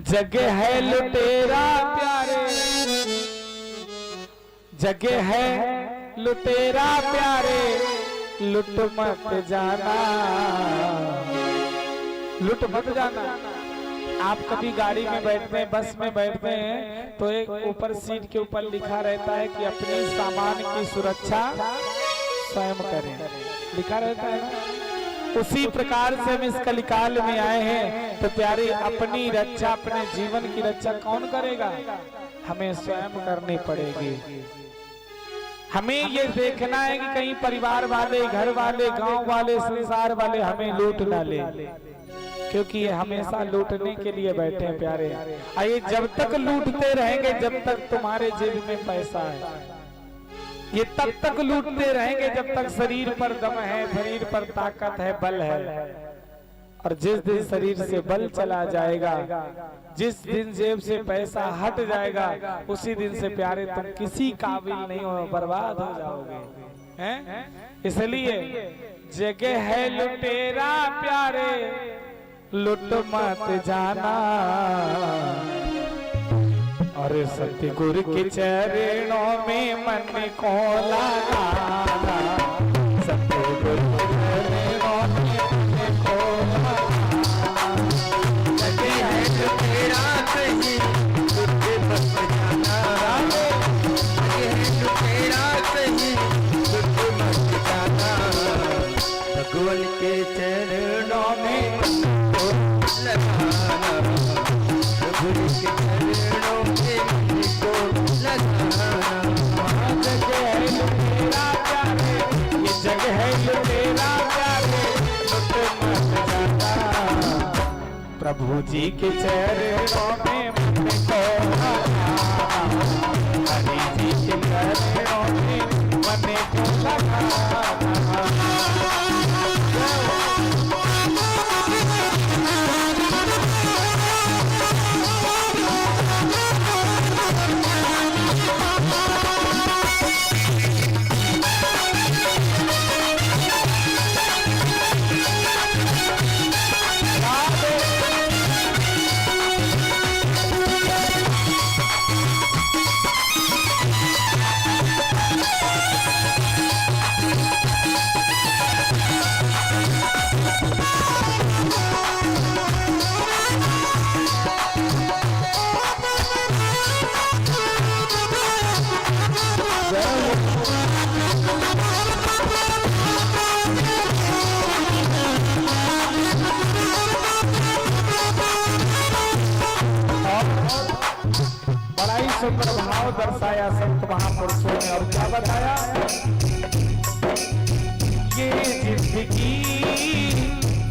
जगह है लुटेरा प्यारे, जगह है लुटेरा प्यारे, लुट मत जाना, लुट मत जाना। आप कभी गाड़ी में बैठते हैं, बस में बैठते हैं, तो एक ऊपर सीट के ऊपर लिखा रहता है कि अपने सामान की सुरक्षा स्वयं करें, लिखा रहता है ना। उसी प्रकार से हम इस कलिकाल में आए हैं, तो प्यारे अपनी रक्षा, अपने जीवन की रक्षा कौन करेगा? हमें स्वयं करनी पड़ेगी। हमें ये देखना है कि कहीं परिवार वाले, घर वाले, गांव वाले, संसार वाले हमें लूट ना ले, क्योंकि ये हमेशा लूटने के लिए बैठे हैं प्यारे। आइए, जब तक लूटते रहेंगे, जब तक तुम्हारे जेब में पैसा है, ये तब तक लूटते रहेंगे जब तक शरीर पर दम है, शरीर पर ताकत है, बल है। और जिस दिन शरीर से बल चला जाएगा, जिस दिन जेब से पैसा हट जाएगा, उसी दिन से प्यारे तुम किसी काबिल नहीं हो, बर्बाद हो जाओगे, हैं? इसलिए जगह है लुटेरा प्यारे, लुट मत जाना। और सतगुरु के चरणों में मन को लगाना, सतगुरु के चरणों में मन को लगाना। जगह है लुटेरा कहीं लुट मत जाना, जगह है लुटेरा कहीं लुट मत जाना। भगवान के चरणों में मन को लगाना, प्रभु के चरणों में मन को लगाना। जगह है लुटेरा प्यारे, ये जगह है लुटेरा प्यारे, लुट मत जाना। प्रभु जी के चरणों में मन को लगाना, हरि जी के चरणों में मन को लगाना। प्रभाव दर्शाया संत महापुरुषों ने, और क्या बताया? ये जिंदगी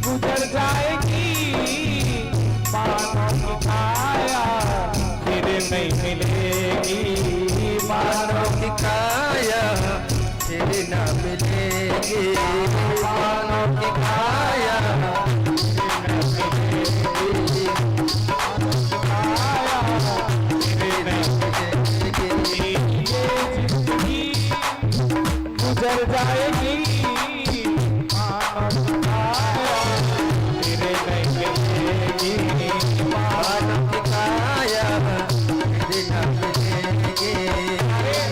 गुजर जाएगी, मानव की काया फिर नहीं मिलेगी, मानव की काया फिर न मिलेगी, मानव की काया फिर न मिलेगी, गुजर जाएगी, मानव फिर नहीं मिलेगी, मानव की काया फिर न मिलेगी,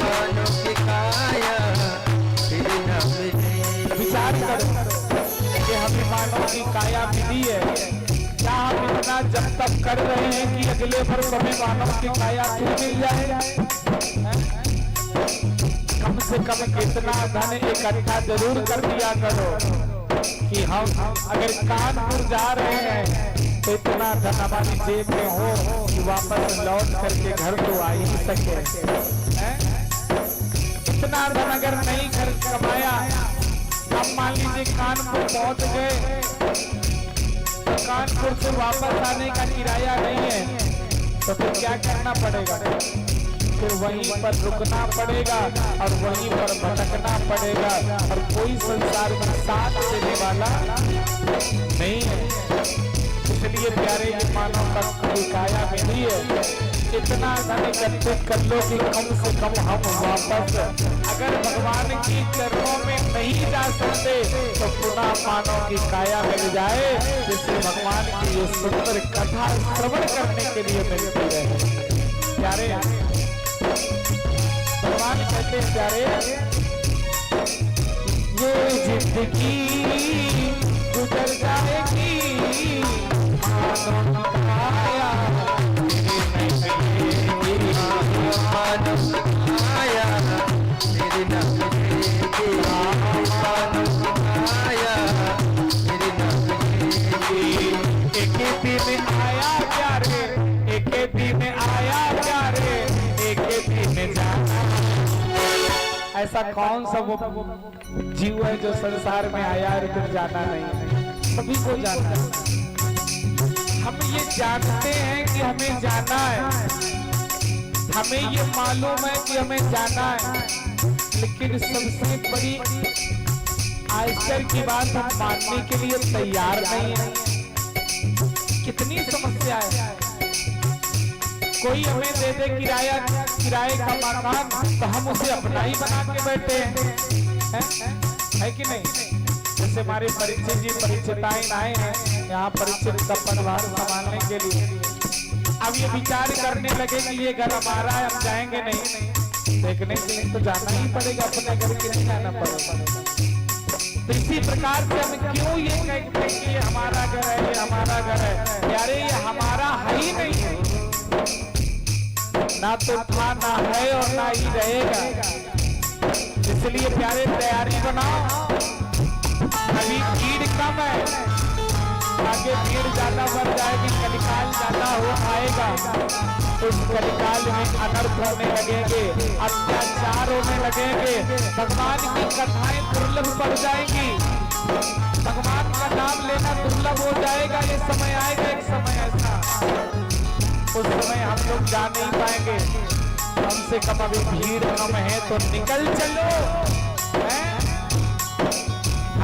मानव की काया फिर न मिलेगी। विचार करो कि हमें मानव की काया मिली है, क्या हम इतना जब तक कर रहे हैं कि अगले वर्ष हमें मानव की काया फिर मिल जाए? कम से कम कितना धन इकट्ठा जरूर कर दिया करो कि हम अगर कानपुर जा रहे हैं तो इतना धन हमारी जेब में हो कि वापस लौट करके घर तो आ ही सके। इतना धन अगर नहीं घर कमाया, अब मान लीजिए कानपुर पहुंच गए, तो कानपुर से वापस आने का किराया नहीं है, तो फिर क्या करना पड़ेगा? फिर वहीं पर रुकना पड़ेगा और वहीं पर भटकना पड़ेगा, और कोई संसार में साथ देने वाला नहीं है। इसलिए प्यारे की मानव तत्व की काया मिली है, इतना धन एकत्रित कर लो कि कम से कम हम वापस अगर भगवान की चरणों में नहीं जा सकते तो पुनः मानव की काया मिल जाए, जिससे भगवान की ये सुंदर कथा श्रवण करने के लिए मिलती रहे। प्यारे भगवान कहते हैं, प्यारे ये जिंदगी गुजर जाएगी, मानव काया मानव काया मेरी न मिलेगी, मानव काया मेरी न मिलेगी। एक दिन आया प्यारे, एक दिन आया प्यारे, एक दिन जाना। ऐसा कौन सा वो जीव है जो संसार में आया और फिर जाना नहीं? सभी को जाना है। हम ये जानते हैं कि हमें जाना है, हमें ये मालूम है कि हमें जाना है, लेकिन सबसे बड़ी आश्चर्य की बात हम मानने के लिए तैयार नहीं है। कितनी समस्या है। कोई हमें दे दे किराए का मकान तो हम उसे अपना ही बना के बैठे हैं, है कि नहीं? जैसे हमारे परिचित जी परिचिताएं आए हैं यहाँ परिचित का पदभार संभालने के लिए, अब ये विचार करने लगे कि ये घर हमारा है, हम जाएंगे नहीं, देखने के लिए तो जाना ही पड़ेगा, अपने घर के नहीं जाना पड़ेगा। तो इसी प्रकार से हम क्यों ये कहते हैं कि ये हमारा घर है, ये हमारा घर है? यारे ये हमारा है ही नहीं है, ना तो था, ना है और ना ही रहेगा। इसलिए प्यारे तैयारी बनाओ, अभी भीड़ कम है, आगे भीड़ ज्यादा बढ़ जाएगी, कलिकाल ज्यादा हो आएगा, उस कलिकाल में अनर्थ होने लगेंगे, अत्याचार होने लगेंगे, भगवान की कथाएं दुर्लभ पड़ जाएंगी, भगवान का नाम लेना दुर्लभ हो जाएगा। ये समय आएगा, एक समय ऐसा, उस समय हम लोग जा नहीं पाएंगे। कम से कम अभी भीड़ कम है तो निकल चलो, हैं?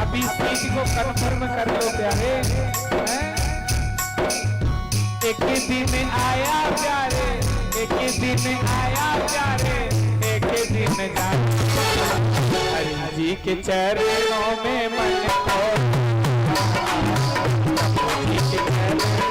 अभी सीट को कन्फर्म कर लो प्यारे, हैं? एक ही दिन आया प्यारे, एक ही दिन आया प्यारे, एक ही दिन जाना। हरि जी के चरणों में मन को, हरि जी के चरणों